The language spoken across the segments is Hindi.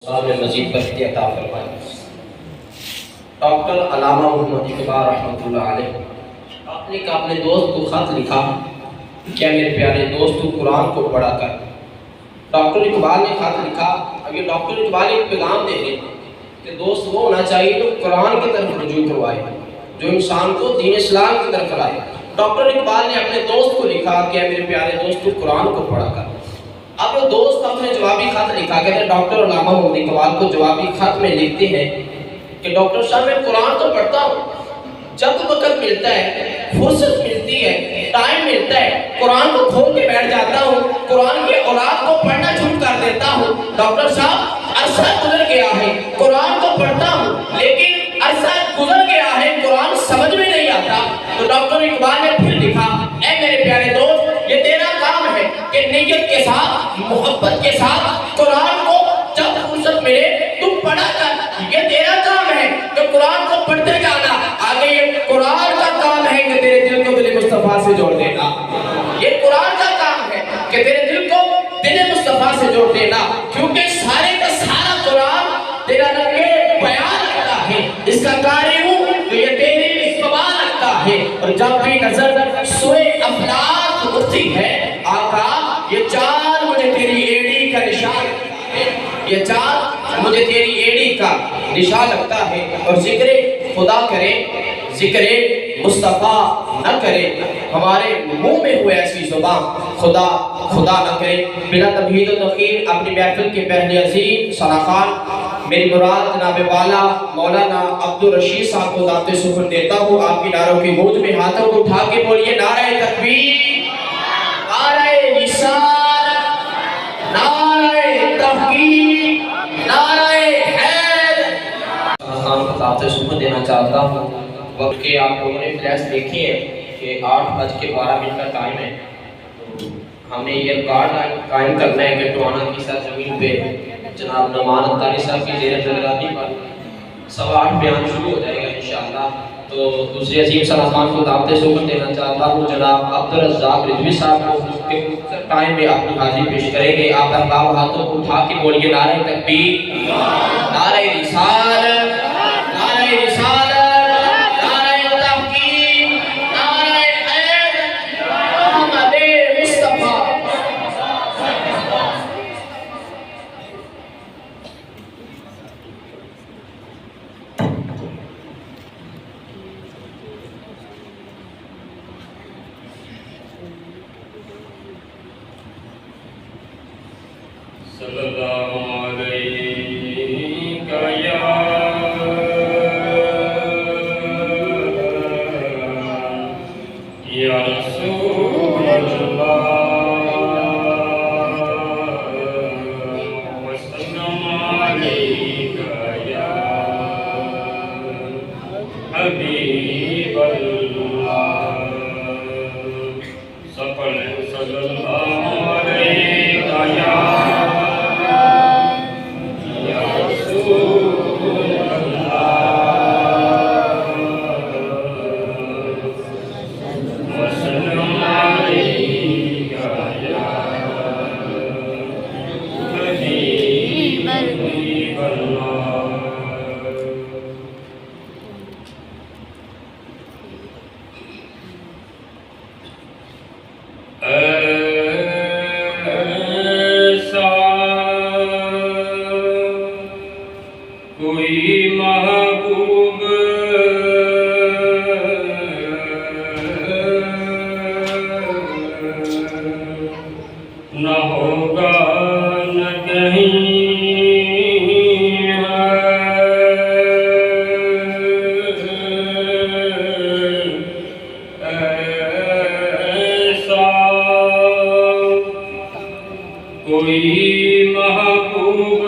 में मजीद बरकत अता फरमाए। डॉक्टर अल्लामा मोहम्मद इकबाल रहमतुल्लाह अलैह आपने अपने दोस्त को खत लिखा, क्या मेरे प्यारे दोस्त तू कुरान को पढ़ा कर। डॉक्टर इकबाल ने खत लिखा। अगर डॉक्टर इकबाल एक पैगाम दे रहे कि दोस्त वो होना चाहिए जो कुरान की तरफ रुजू करवाए, जो इंसान को दीन इस्लाम की तरफ लाए। डॉक्टर इकबाल ने अपने दोस्त को लिखा, क्या मेरे प्यारे दोस्त तू कुरान को पढ़ा कर। अब वो दोस्त अपने जवाबी खत लिखा, कहते डॉक्टर अल्लामा मोहम्मद इकबाल को जवाबी खत में लिखते हैं कि डॉक्टर साहब मैं कुरान तो पढ़ता हूँ, जब वक्त मिलता है, फुर्सत मिलती है, टाइम मिलता है, कुरान को खोल के बैठ जाता हूँ, कुरान के औलाद को पढ़ना शुरू कर देता हूँ। डॉक्टर साहब अरसा गुजर गया है, कुरान को पढ़ता हूँ लेकिन अरसा गुजर गया है, कुरान समझ में नहीं आता। तो डॉक्टर इकबाल ने फिर लिखा, ऐ मेरे प्यारे दोस्त ये तेरा काम है कि नियत के साथ, मोहब्बत के साथ कुरान को जब फुर्सत मिले तुम पढ़ा कर। ये तेरा काम है कि कुरान को पढ़ते जाना। आगे ये कुरान का काम है कि तेरे दिल को दिल मुस्तफा से जोड़ देना। ये कुरान का काम है कि तेरे दिल को दिल मुस्तफा से जोड़ देना, क्योंकि सारे का सारा कुरान तेरा नबी बयान रखता है। इसका कार्य हूँ तो ये तेरी इस्तेमाल रखता है। और जब भी नजर सोए अफलाक उठती है, आका ये चांद मुझे तेरी एड़ी का निशान, ये चांद मुझे तेरी एड़ी का निशान लगता है। और जिक्र खुदा करे, जिक्र मुस्तफा न करे, हमारे मुंह में हुए ऐसी जुबान खुदा खुदा न करे। बिना तमहीद और तखीर अपनी महफिल के पहले अजीम सलाखान मेरी मुराद जनाब वाला मौलाना अब्दुल रशीद साहब को दाते सुखन देता हूँ। आपकी नारों की गूंज में हाथों को उठा के बोलिए नारे तकबीर, नारे रिसालत, नारे तहकीक, नारे हैदर। खान को दाते सुखन देना चाहता हूँ। वक्त के आप लोगों ने फ्लैश देखे हैं कि 8:12 का टाइम है। हमने ये रिकॉर्ड कायम करना है कि टोहाना की सरजमीन पे जनाब नमान अंतारी साहब की ज़ेर निगरानी पर 8:15 बयान शुरू हो जाएगा इंशाअल्लाह। तो दूसरे अजीम सलाखान को दावत सुखन देना चाहता हूँ, जनाब अब्दुल रज़्ज़ाक रिजवी साहब को टाइम में अपनी हाजिरी पेश करेंगे। आप अहबाब हाथों को उठा के बोलिए नारे तकबीर, नारे रिसालत, नारे रिसालत, सल्लल्लाहु अलैका या रसूल अल्लाह वसल्लम अलैका या हबीब अल्लाह सल्लल्लाहु अलैका या कोई महबूब न होगा न कहीं ऐसा कोई महबूब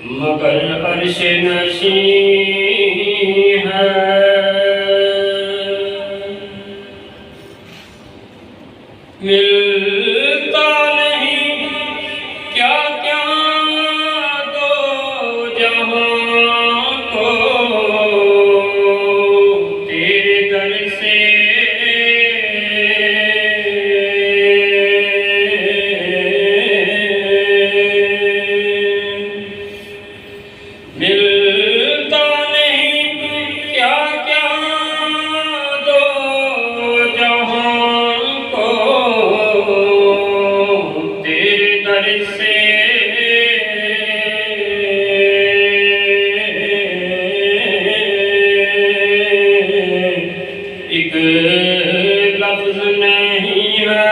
मगर अर्श नशी है। मिलता नहीं क्या क्या दो जहां को तेरे दर से। मिलता नहीं क्या क्या दो जहां को तेरे दर से। एक लफ्ज नहीं है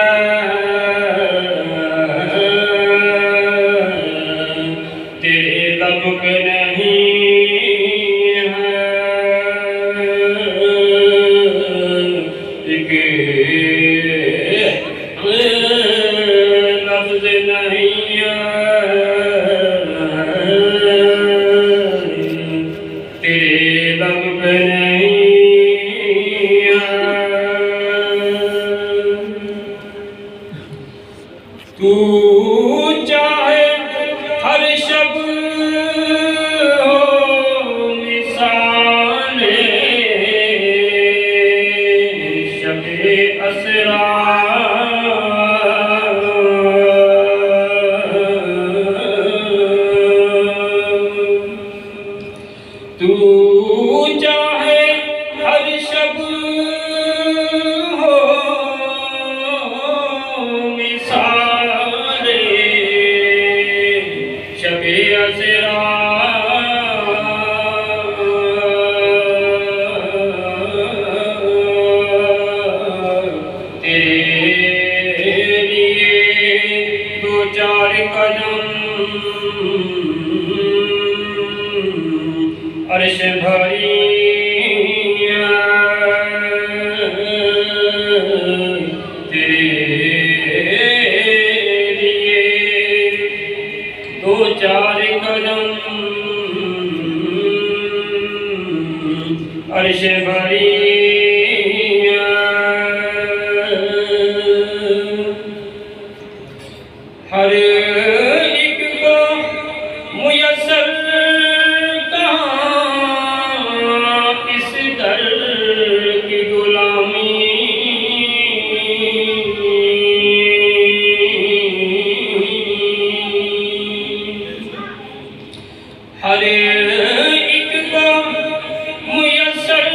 तेरे लब पे नहीं है। एक लफ्ज नहीं है तेरे लब पे नहीं है। तू चाहे हर शब्द हो मिसाले शबे असरा। तू चाहे हर शब्द हो मिसाले शबे असरा। तेरे लिए दो चार कदम अर्श भरी तेरे लिए दो चार कदम अर्श भरी। हर एक को मुयस्सर कहाँ इस दर की गुलामी। हर एक को मुयस्सर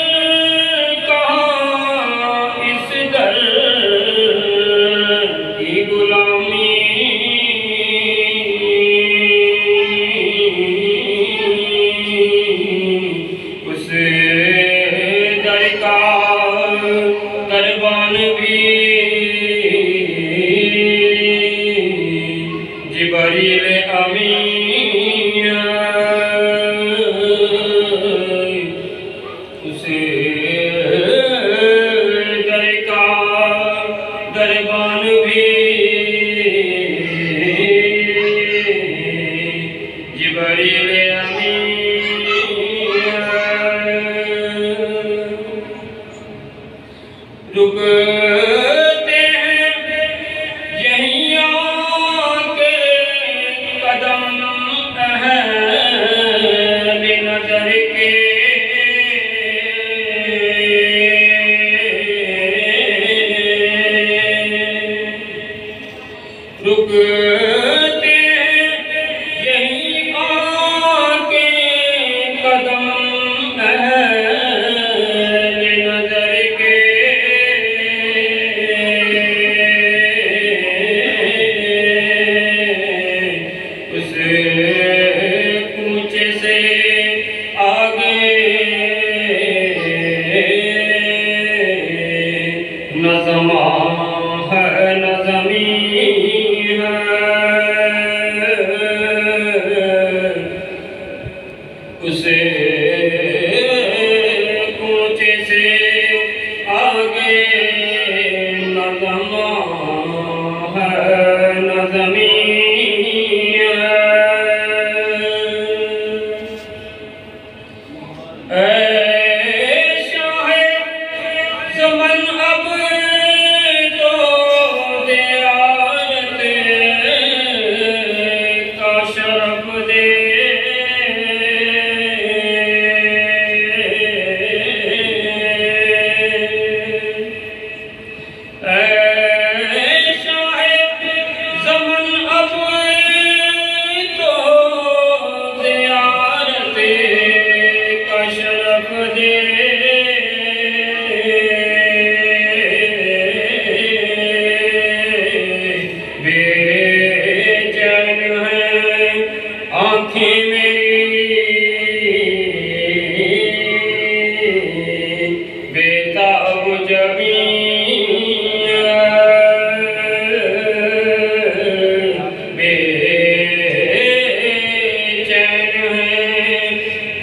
कहाँ इस दर की गुलामी। उस दर का दरबान भी जिबरील अमीन। उस दर का दरबान भी जिबरील अमीन। रुकते हैं यहीं आके कदम अहल नजर के। रुकते हैं यहीं आके कदम अहल नजर के। उस कूचे से आगे नज़मा है नज़मी है। उस कूचे से आगे नज़मा है नज़मी है।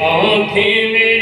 आँखें में